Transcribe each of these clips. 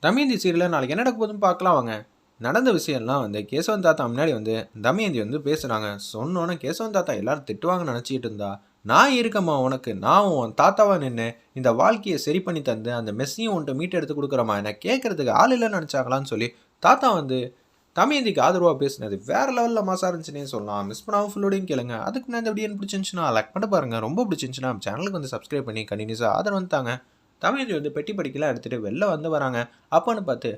தமயந்தி சீரியல்ல நாளைக்கு என்ன நடக்க போகுதுன்னு பார்க்கலாம் வாங்க. நடந்த விஷயம்லாம் கேசவன் தாத்தா முன்னாடி தமயந்தி பேசுறாங்க. சொன்னோனே கேசவன் தாத்தா எல்லாரும் திட்டுவாங்கன்னு நினச்சிக்கிட்டு இருந்தா, நான் இருக்கம்மா உனக்கு. நான் உன் தாத்தாவா நின்னு இந்த வாழ்க்கையை சரி பண்ணி தந்து அந்த மெஸ்ஸையும் உன்கிட்ட மீட்டு எடுத்து கொடுக்குறம்மா. என்ன கேட்கறதுக்கு ஆள் இல்லைன்னு நினச்சாங்களான்னு சொல்லி தாத்தா தமயந்திக்கு ஆதரவா பேசினது வேற லெவல்ல மாசா இருந்துச்சுன்னே சொல்லலாம். மிஸ் பண்ணாம ஃபுல்லோடையும் கேளுங்க. அதுக்கு முன்னாடி இந்த வீடியோ பிடிச்சிருந்துச்சுன்னா லைக் பண்ணி பாருங்க. ரொம்ப பிடிச்சிருந்துச்சுன்னா சேனலுக்கு சப்ஸ்கிரைப் பண்ணி கண்டினியூஸா ஆதரவு தாங்க. தமயந்தி பெட்டி படிக்கலாம் எடுத்துட்டு வெளில வராங்க. அப்பன்னு பார்த்து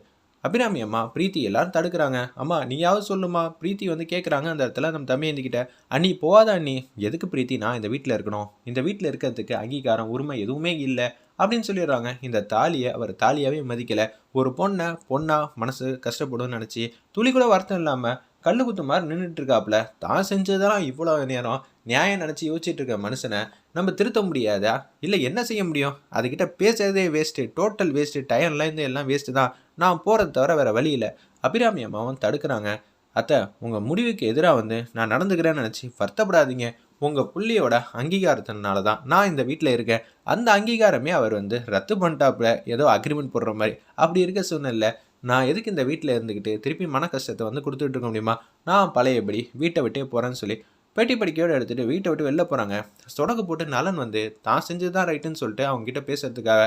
அபிராமி அம்மா பிரீத்தி எல்லாரும் தடுக்கிறாங்க. அம்மா நீயாவது சொல்லுமா. பிரீத்தி கேட்குறாங்க அந்த இடத்துல நம்ம தமயந்தி கிட்ட. அண்ணி போகாத அண்ணி. எதுக்கு பிரீத்தி நான் இந்த வீட்டில் இருக்கணும்? இந்த வீட்டில் இருக்கிறதுக்கு அங்கீகாரம் உரிமை எதுவுமே இல்லை அப்படின்னு சொல்லிடுறாங்க. இந்த தாலியை அவர் தாலியாவே மதிக்கலை. ஒரு பொண்ணா மனசு கஷ்டப்படும் நினச்சி துளி கூட வருத்தம் இல்லாமல் கல்லு குத்து மாதிரி நின்றுட்டு இருக்காப்புல. தான் செஞ்சதெல்லாம் இவ்வளோ நேரம் நியாயம் நினச்சி யோசிச்சுட்டு இருக்க மனுஷனை நம்ம திருத்த முடியாதா? இல்லை என்ன செய்ய முடியும்? அதுக்கிட்ட பேசுறதே வேஸ்ட்டு, டோட்டல் வேஸ்ட்டு, டயர்லேருந்து எல்லாம் வேஸ்ட்டு தான். நான் போகிறத தவிர வேறு வழி இல்லை. அபிராமி அம்மாவும் தடுக்கிறாங்க. அத்தை உங்கள் முடிவுக்கு எதிராக நான் நடந்துக்கிறேன்னு நினச்சி வருத்தப்படாதீங்க. உங்கள் புள்ளியோட அங்கீகாரத்தினால தான் நான் இந்த வீட்டில் இருக்கேன். அந்த அங்கீகாரமே அவர் ரத்து பண்ணிட்டாப்புல, ஏதோ அக்ரிமெண்ட் போடுற மாதிரி. அப்படி இருக்க சூழ்நிலை நான் எதுக்கு இந்த வீட்டில் இருந்துக்கிட்டு திருப்பி மன கஷ்டத்தை கொடுத்துட்டு இருக்க முடியுமா? நான் பழையபடி வீட்டை விட்டே போகிறேன்னு சொல்லி பெட்டி படிக்கையோடு எடுத்துகிட்டு வீட்டை விட்டு வெளில போகிறாங்க. சொடக்கு போட்டு நலன் தான் செஞ்சது தான் ரைட்டுன்னு சொல்லிட்டு அவங்ககிட்ட பேசுறதுக்காக,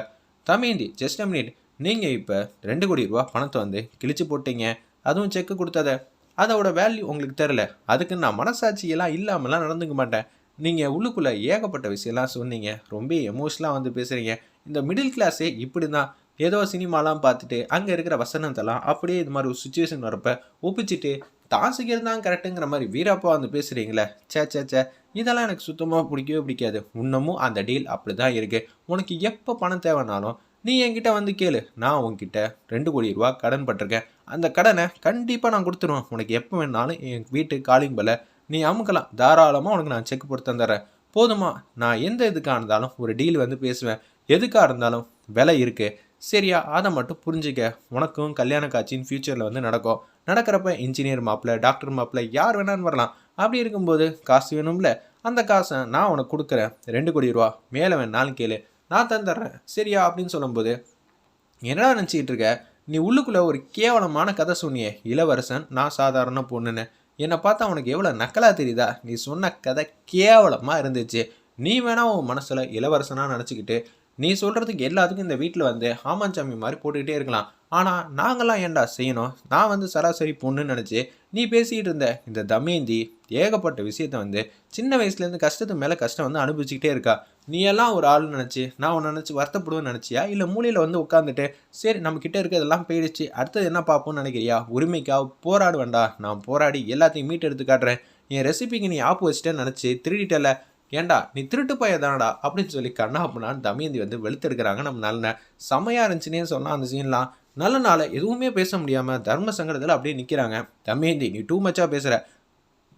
தமயந்தி ஜஸ்ட் மினிட், நீங்கள் இப்போ 2 கோடி ரூபா பணத்தை கிழிச்சு போட்டீங்க. அதுவும் செக்கு கொடுத்ததை அதோட வேல்யூ உங்களுக்கு தெரில. அதுக்கு நான் மனசாட்சியெல்லாம் இல்லாமலாம் நடந்துக்க மாட்டேன். நீங்கள் உள்ளுக்குள்ளே ஏகப்பட்ட விஷயம்லாம் சொன்னீங்க. ரொம்ப எமோஷனலாக பேசுகிறீங்க. இந்த மிடில் கிளாஸே இப்படி தான். ஏதோ சினிமாலாம் பார்த்துட்டு அங்கே இருக்கிற வசனத்தெல்லாம் அப்படியே இது மாதிரி ஒரு சுச்சுவேஷன் வரப்போ ஒப்பிச்சிட்டு தான் செய்கிறது தான் கரெக்டுங்கிற மாதிரி வீராப்பா பேசுகிறீங்களே. சே இதெல்லாம் எனக்கு சுத்தமாக பிடிக்கவே பிடிக்காது. இன்னமும் அந்த டீல் அப்படி தான் இருக்குது. உனக்கு எப்போ பணம் தேவைனாலும் நீ என்கிட்ட கேளு. நான் உன்கிட்ட 2 கோடி ரூபா கடன் பட்டிருக்கேன். அந்த கடனை கண்டிப்பாக நான் கொடுத்துருவேன். உனக்கு எப்போ வேணாலும் என் வீட்டு காலிங் பெல்லை நீ அமுக்கலாம். தாராளமாக உனக்கு நான் செக் போட்டு தந்துடுறேன். போதுமா? நான் எந்த இதுக்காக இருந்தாலும் ஒரு டீல் பேசுவேன். எதுக்காக இருந்தாலும் விலை இருக்குது. சரியா? அதை மட்டும் புரிஞ்சுக்க. உனக்கும் கல்யாண காட்சின்னு ஃப்யூச்சரில் நடக்கும். நடக்கிறப்ப இன்ஜினியர் மாப்பிள்ள, டாக்டர் மாப்பிள்ள யார் வேணான்னு வரலாம். அப்படி இருக்கும்போது காசு வேணும்ல. அந்த காசை நான் உனக்கு கொடுக்குறேன். 2 கோடி ரூபா மேலே வேணாலும் கேளு, நான் தந்துடுறேன். சரியா? அப்படின்னு சொல்லும்போது என்னடா நினச்சிக்கிட்டு இருக்க? நீ உள்ளுக்குள்ளே ஒரு கேவலமான கதை சொன்னியே, இளவரசன் நான் சாதாரண பொண்ணுன்னு. என்னை பார்த்தா உனக்கு எவ்வளோ நக்கலாக தெரியுதா? நீ சொன்ன கதை கேவலமாக இருந்துச்சு. நீ வேணா உன் மனசில் இளவரசனாக நினச்சிக்கிட்டு நீ சொல்கிறதுக்கு எல்லாத்துக்கும் இந்த வீட்டில் ஆமாஞ்சாமி மாதிரி போட்டுக்கிட்டே இருக்கலாம். ஆனால் நாங்களாம் ஏன்டா செய்யணும்? நான் சராசரி பொண்ணுன்னு நினச்சி நீ பேசிக்கிட்டு இருந்த. இந்த தமயந்தி ஏகப்பட்ட விஷயத்த சின்ன வயசுலேருந்து கஷ்டத்து மேலே கஷ்டம் அனுபவிச்சுக்கிட்டே இருக்கா. நீ எல்லாம் ஒரு ஆள் நினச்சி நான் உன்னை நினச்சி வருத்தப்படுவேன்னு நினச்சியா? இல்லை மூலையில் உட்காந்துட்டு சரி நம்மக்கிட்ட இருக்கிறதெல்லாம் போயிடுச்சு, அடுத்தது என்ன பார்ப்போம்னு நினைக்கிறியா? உரிமைக்காக போராடுவேண்டா. நான் போராடி எல்லாத்தையும் மீட்டு எடுத்து காட்டுறேன். என் ரெசிபிக்கு நீ ஆப்பு வச்சுட்டேன்னு நினச்சி திருடிட்டல. ஏண்டா நீ திருட்டு பையதானடா அப்படின்னு சொல்லி கண்ணா அப்படின்னான்னு தமயந்தி வெளுத்தெடுக்கிறாங்க. நம்ம நல்ல செமையாக இருந்துச்சுன்னே சொன்னால் அந்த சீன்லாம் நல்ல நாள் எதுவுமே பேச முடியாமல் தர்ம சங்கடத்தில் அப்படியே நிற்கிறாங்க. தமயந்தி நீ டூ மச்சாக பேசுகிற.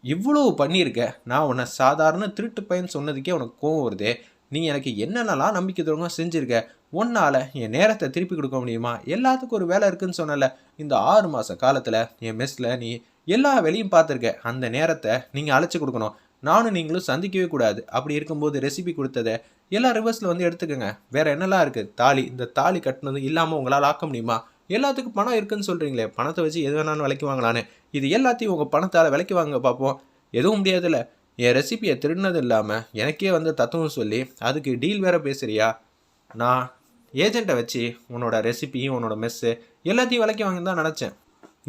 இவ்வளோ பண்ணியிருக்க. நான் உன்னை சாதாரண திருட்டு பையன் சொன்னதுக்கே உனக்கு கோவம் வருது. நீ எனக்கு என்னென்னலாம் நம்பிக்கை தருவங்க செஞ்சுருக்க. உன்னால் என் நேரத்தை திருப்பி கொடுக்க முடியுமா? எல்லாத்துக்கும் ஒரு வேலை இருக்குன்னு சொன்னல. இந்த 6 மாத காலத்தில் என் மெஸ்ஸில் நீ எல்லா வேலையும் பார்த்துருக்க. அந்த நேரத்தை நீங்கள் அழைச்சி கொடுக்கணும். நானும் நீங்களும் சந்திக்கவே கூடாது. அப்படி இருக்கும்போது ரெசிபி கொடுத்ததை எல்லாம் ரிவர்ஸில் எடுத்துக்கோங்க. வேறு என்னெல்லாம் இருக்குது? தாலி. இந்த தாலி கட்டினது இல்லாமல் உங்களால் ஆக்க முடியுமா? எல்லாத்துக்கும் பணம் இருக்குன்னு சொல்கிறீங்களே, பணத்தை வச்சு எது வேணாலும் விலைக்கு வாங்கலான்னு. இது எல்லாத்தையும் உங்கள் பணத்தால் விலைக்கு வாங்க பார்ப்போம். எதுவும் முடியாதுல்ல. என் ரெசிபியை திருடினது இல்லாமல் எனக்கே தத்துவம் சொல்லி அதுக்கு டீல் வேறு பேசுகிறியா? நான் ஏஜெண்ட்டை வச்சு உன்னோட ரெசிபியும் உன்னோட மெஸ்ஸு எல்லாத்தையும் விலைக்கு வாங்கி தான் நினச்சேன்.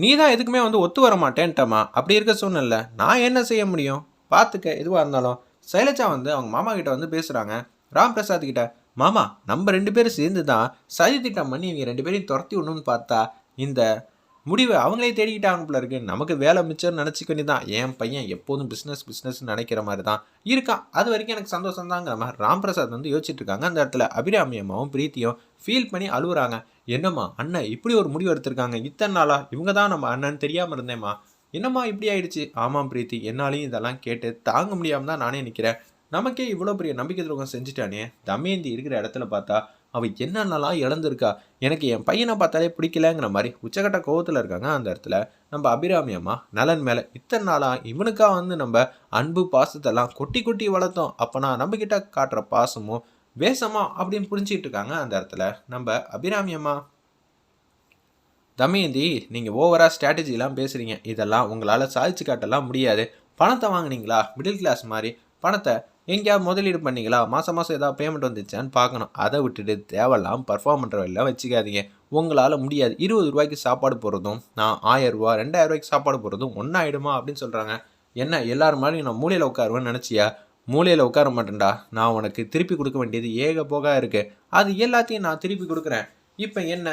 நீ தான் எதுக்குமே ஒத்து வர மாட்டேன்ட்டம்மா. அப்படி இருக்க சூழ்நிலை நான் என்ன செய்ய முடியும்? பார்த்துக்க. எதுவாக இருந்தாலும் சைலஜா அவங்க மாமா கிட்ட பேசுகிறாங்க. ராம் பிரசாத் கிட்ட, மாமா நம்ம 2 பேரும் சேர்ந்து தான் சதி திட்டம் பண்ணி இவங்க 2 பேரையும் துரத்தி விடணும்னு பார்த்தா இந்த முடிவை அவங்களே தேடிக்கிட்டாங்க போல இருக்கு. நமக்கு வேலை மிச்சம்னு நினச்சிக்கொண்டு தான். என் பையன் எப்போதும் பிஸ்னஸ் நினைக்கிற மாதிரி தான் இருக்கான். அது வரைக்கும் எனக்கு சந்தோஷம் தாங்கிற மாதிரி ராம் பிரசாத் யோசிச்சுட்டு இருக்காங்க. அந்த இடத்துல அபிராமி அம்மாவும் பிரீத்தியும் ஃபீல் பண்ணி அழுவுறாங்க. என்னம்மா அண்ணன் இப்படி ஒரு முடிவு எடுத்திருக்காங்க? இத்தனை நாளா இவங்க தான் நம்ம அண்ணன் தெரியாமல் இருந்தேம்மா. என்னம்மா இப்படி ஆயிடுச்சு? ஆமாம் பிரீத்தி, என்னாலையும் இதெல்லாம் கேட்டு தாங்க முடியாமல் தான் நானே நிற்கிறேன். நமக்கே இவ்வளோ பெரிய நம்பிக்கை துரோகம் செஞ்சுட்டானே. தமயந்தி இருக்கிற இடத்துல பார்த்தா அவள் என்னென்னலாம் இழந்திருக்கா. எனக்கு என் பையனை பார்த்தாலே பிடிக்கலங்கிற மாதிரி உச்சக்கட்ட கோவத்தில் இருக்காங்க. அந்த இடத்துல நம்ம அபிராமி அம்மா நலன் மேலே இத்தனை நாளாக இவனுக்காக நம்ம அன்பு பாசத்தெல்லாம் கொட்டி கொட்டி வளர்த்தோம். அப்போனா நம்மக்கிட்ட காட்டுற பாசமும் வேஷமா அப்படின்னு புரிஞ்சிட்டு இருக்காங்க. அந்த இடத்துல நம்ம அபிராமி அம்மா தமயந்தி, நீங்கள் ஓவரா ஸ்ட்ராட்டஜிலாம் பேசுகிறீங்க. இதெல்லாம் உங்களால் சாதிச்சு காட்டலாம் முடியாது. பணத்தை வாங்குனீங்களா? மிடில் கிளாஸ் மாதிரி பணத்தை எங்கேயாவது முதலீடு பண்ணீங்களா? மாதம் மாதம் ஏதாவது பேமெண்ட் வந்துச்சான்னு பார்க்கணும். அதை விட்டுட்டு தேவையில்லாம் பர்ஃபார்ம் பண்ணுற வேலையெல்லாம் வச்சுக்காதீங்க. உங்களால் முடியாது. 20 ரூபாய்க்கு சாப்பாடு போடுறதும் நான் 1000 ரூபா 2000 ரூபாய்க்கு சாப்பாடு போடுறதும் ஒன்றாயிடுமா அப்படின்னு சொல்கிறாங்க. என்ன எல்லாரும் மாதிரி நான் மூலையில் உட்காருவேன்னு நினச்சியா? மூலையில் உட்கார மாட்டேன்டா. நான் உனக்கு திருப்பி கொடுக்க வேண்டியது ஏக போகா இருக்குது. அது எல்லாத்தையும் நான் திருப்பி கொடுக்குறேன். இப்போ என்ன,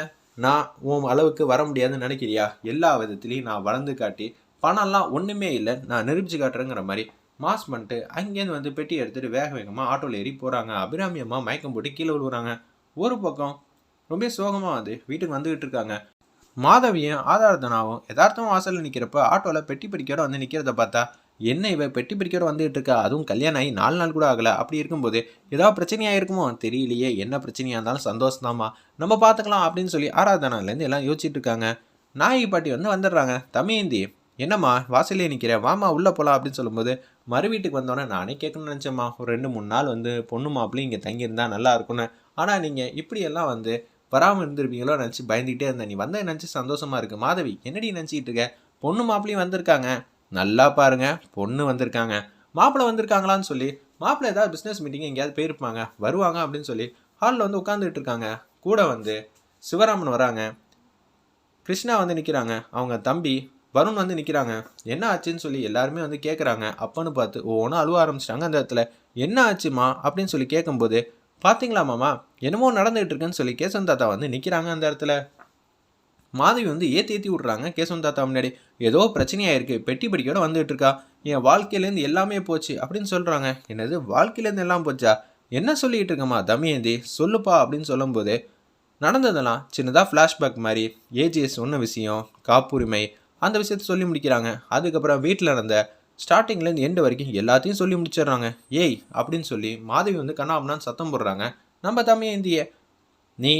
நான் உன் அளவுக்கு வர முடியாதுன்னு நினைக்கிறியா? எல்லா விதத்துலேயும் நான் வளர்ந்து காட்டி பணம்லாம் ஒன்றுமே இல்லை, நான் நிரூபித்து காட்டுறேங்கிற மாதிரி மாஸ் பண்ணிட்டு அங்கேருந்து வந்து பெட்டி எடுத்துகிட்டு வேக வேகமாக ஆட்டோவில் ஏறி போகிறாங்க. அபிராமி அம்மா மயக்கம் போட்டு கீழே விழுவுறாங்க. ஒரு பக்கம் ரொம்ப சோகமாக வந்து வீட்டுக்கு வந்துக்கிட்டு இருக்காங்க. மாதவியும் ஆதாரத்தனாவும் யதார்த்தமாக வாசலில் நிற்கிறப்ப ஆட்டோவில் பெட்டி பிடிக்கோட வந்து நிற்கிறத பார்த்தா, என்ன இவ பெட்டி பிடிக்கோட வந்துகிட்டு இருக்கா? அதுவும் கல்யாணம் ஆகி 4 நாள் கூட ஆகலை. அப்படி இருக்கும்போது ஏதாவது பிரச்சனையாக இருக்குமோ தெரியலையே. என்ன பிரச்சனையாக இருந்தாலும் சந்தோஷம்தாம்மா, நம்ம பார்த்துக்கலாம் அப்படின்னு சொல்லி ஆராதனாலேருந்து எல்லாம் யோசிச்சுட்டு இருக்காங்க. நாயகி பாட்டி வந்து வந்துடுறாங்க. தமயந்தி, என்னம்மா வாசலே நிற்கிறேன், வாமா உள்ளே போகலாம் அப்படின்னு சொல்லும்போது, மறு வீட்டுக்கு வந்தோன்னே நானே கேட்கணும்னு நினச்சேம்மா, ஒரு 2-3 நாள் வந்து பொண்ணு மாப்பிளையும் இங்கே தங்கியிருந்தா நல்லா இருக்கும்னு. ஆனால் நீங்கள் இப்படியெல்லாம் வந்து வராமல் இருந்திருப்பீங்களோ நினச்சி பயந்துகிட்டே இருந்தேன். நீ வந்த நினச்சி சந்தோஷமாக இருக்குது. மாதவி, என்னடி நினச்சிக்கிட்டு இருக்க? பொண்ணு மாப்பிளையும் வந்திருக்காங்க. நல்லா பாருங்க, பொண்ணு வந்திருக்காங்க. மாப்பிள்ளை வந்திருக்காங்களான்னு சொல்லி, மாப்பிள்ளை ஏதாவது பிஸ்னஸ் மீட்டிங் எங்கேயாவது போயிருப்பாங்க, வருவாங்க அப்படின்னு சொல்லி ஹாலில் வந்து உட்காந்துட்டு இருக்காங்க. கூட வந்து சிவராமன் வராங்க, கிருஷ்ணா வந்து நிற்கிறாங்க, அவங்க தம்பி வருண் வந்து நிற்கிறாங்க. என்ன ஆச்சுன்னு சொல்லி எல்லாருமே வந்து கேட்குறாங்க. அப்பன்னு பார்த்து ஒவ்வொன்றும் அழுவ ஆரம்பிச்சிட்டாங்க. அந்த இடத்துல என்ன ஆச்சுமா அப்படின்னு சொல்லி கேட்கும்போது, பார்த்தீங்களா மாமா, என்னமோ நடந்துகிட்டு இருக்குன்னு சொல்லி கேசவன் தாத்தா வந்து நிற்கிறாங்க. அந்த இடத்துல மாதவி வந்து ஏற்றி விட்றாங்க கேசவன் தாத்தா முன்னாடி. ஏதோ பிரச்சனையாக இருக்குது, பெட்டி படிக்கோட வந்துகிட்டு இருக்கா, என் வாழ்க்கையிலேருந்து எல்லாமே போச்சு அப்படின்னு சொல்கிறாங்க. என்னது வாழ்க்கையிலேருந்து எல்லாம் போச்சா? என்ன சொல்லிகிட்டு இருக்கம்மா தமயந்தி, சொல்லுப்பா அப்படின்னு சொல்லும்போது, நடந்ததெல்லாம் சின்னதாக ஃப்ளாஷ்பேக் மாதிரி ஏஜிஎஸ் சொன்ன விஷயம், காப்புரிமை, அந்த விஷயத்த சொல்லி முடிக்கிறாங்க. அதுக்கப்புறம் வீட்டில் நடந்த ஸ்டார்டிங்லேருந்து எண்டு வரைக்கும் எல்லாத்தையும் சொல்லி முடிச்சிடுறாங்க. ஏய் அப்படின்னு சொல்லி மாதவி வந்து கண்ணாமண்ணான்னு சத்தம் போடுறாங்க. நம்ம தமயந்தியை, நீ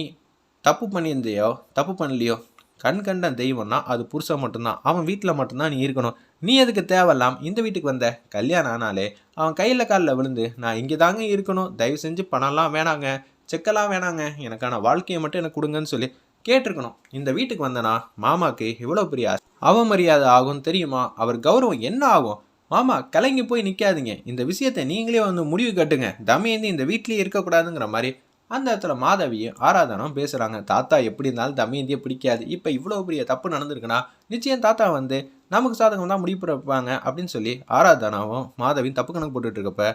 தப்பு பண்ணியிருந்தியோ தப்பு பண்ணலையோ, கண் கண்ட தெய்வம்னா அது புருஷன் மட்டும்தான். அவன் வீட்டில் மட்டும்தான் நீ இருக்கணும். நீ எதுக்கு தேவையில்லாம் இந்த வீட்டுக்கு வந்த? கல்யாணம் ஆனாலே அவன் கையில் காலில் விழுந்து நான் இங்கே தாங்க இருக்கணும், தயவு செஞ்சு பணம்லாம் வேணாங்க, செக்கெல்லாம் வேணாங்க, எனக்கான வாழ்க்கையை மட்டும் எனக்கு கொடுங்கன்னு சொல்லி கேட்டிருக்கணும். இந்த வீட்டுக்கு வந்தனா மாமாக்கு இவ்வளோ பெரிய அவமரியாதை ஆகும் தெரியுமா? அவர் கௌரவம் என்ன ஆகும்? மாமா கலங்கி போய் நிற்காதீங்க, இந்த விஷயத்தை நீங்களே வந்து முடிவு கட்டுங்க. தமயந்தி இந்த வீட்லேயே இருக்கக்கூடாதுங்கிற மாதிரி அந்த இடத்துல மாதவியும் ஆராதனும் பேசுகிறாங்க. தாத்தா எப்படி இருந்தாலும் தமயந்தியை பிடிக்காது, இப்போ இவ்வளோ பெரிய தப்பு நடந்திருக்குன்னா நிச்சயம் தாத்தா வந்து நமக்கு சாதகம் தான் முடிவு வைப்பாங்க அப்படின்னு சொல்லி ஆராதனாவும் மாதவியும் தப்பு கணக்கு போட்டுட்டு இருக்கப்ப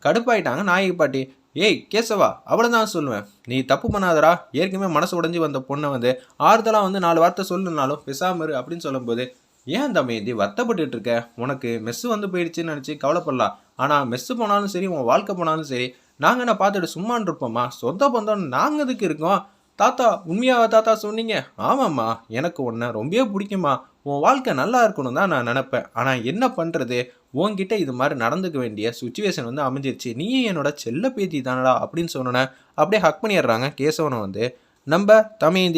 கடுப்பாயிட்டாங்க நாயகி பாட்டி. ஏய் கேசவா, அவ்வளோதான் சொல்லுவேன், நீ தப்பு பண்ணாதரா, ஏற்கனவே மனசு உடஞ்சி வந்த பொண்ணை வந்து ஆறுதலாக வந்து 4 வார்த்தை சொல்லுனாலும் பெசாம இரு அப்படின்னு சொல்லும்போது, ஏன் தமயந்தி வருத்தப்பட்டு இருக்க? உனக்கு மெஸ்ஸு வந்து போயிடுச்சுன்னு நினச்சி கவலைப்படலாம். ஆனால் மெஸ்ஸு போனாலும் சரி, உன் வாழ்க்கை போனாலும் சரி, நாங்கள் என்ன பார்த்துட்டு சும்மான் இருப்போம்மா? சொந்த பந்தம் நாங்கள் எதுக்கு இருக்கோம்? தாத்தா உண்மையாவா தாத்தா சொன்னீங்க? ஆமாம்மா, எனக்கு உன்னை ரொம்பவே பிடிக்குமா, உன் வாழ்க்கை நல்லா இருக்கணும் தான் நான் நினப்பேன். ஆனால் என்ன பண்ணுறது, உன்கிட்ட இது மாதிரி நடந்துக்க வேண்டிய சுச்சுவேஷன் வந்து அமைஞ்சிருச்சு. நீயும் என்னோட செல்ல பேத்தி தானடா அப்படின்னு சொன்னோன்னே அப்படியே ஹக் பண்ணிடுறாங்க கேசவனை வந்து நம்ம தமயந்தி.